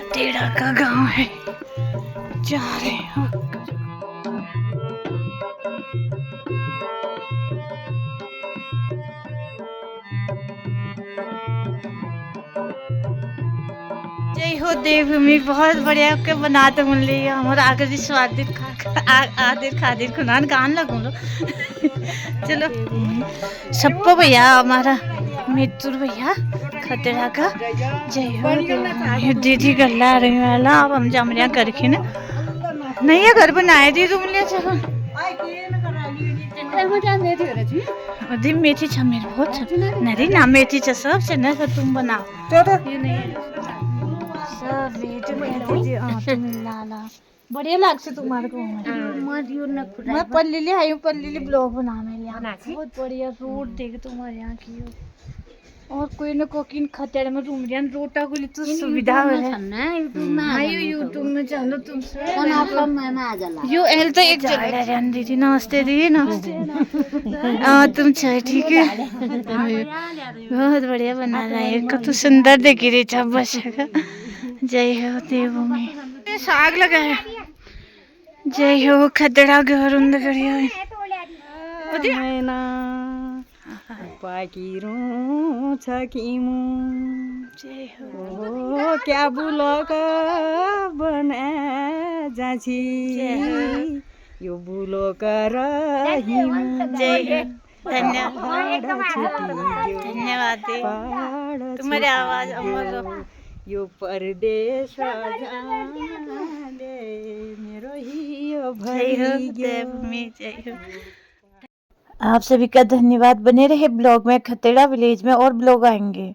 खतेड़ा का गांव है, जा रहे हैं। जय हो देवभूमि, बहुत बढ़िया के बनाते मन लिया हमारा आगे स्वादित आदिर खादिर खुनान गान लगू लो। चलो सबको भैया हमारा मित्र भैया खतरा का जय हो। दीदी गल्ला रही वाला अब हम जमरिया करके ना नहीं है घर बनाए दी तुम ले चलो अभी मेथी छ मेरे बहुत नहीं ना मेथी छ सब से ना तुम बनाओ ये नहीं सब तुम लाला बढ़िया लागছে तुम्हारे को मैं पल्ली आई पल्ली ब्लॉग बनाने लिया बहुत बढ़िया रोड देख तुम्हारे यहाँ की और कोई न कोकिन खतेड़ में रूम रियान रोटा को लिए तो सुविधा है ना यूट्यूब में चलो तुम यू एल तो एक जगह दीदी नमस्ते दीदी नमस्ते तुम चाहे ठीक है बहुत बढ़िया बना रहा है कत सुंदर देखी रही था बस जय हो देवभूमि साग लगा है जय हो खतरा घर उन्द करिया पाकिरो छ किमु जय हो क्या बुलक बना जाछि यो बुलक रहिमु जय धन्यवाद धन्यवाद तुम्हारी आवाज अमर यो परदेश जाने मेरो हियो भई देवभूमि जय हो। आप सभी का धन्यवाद। बने रहे ब्लॉग में। खतेड़ा विलेज में और ब्लॉग आएंगे।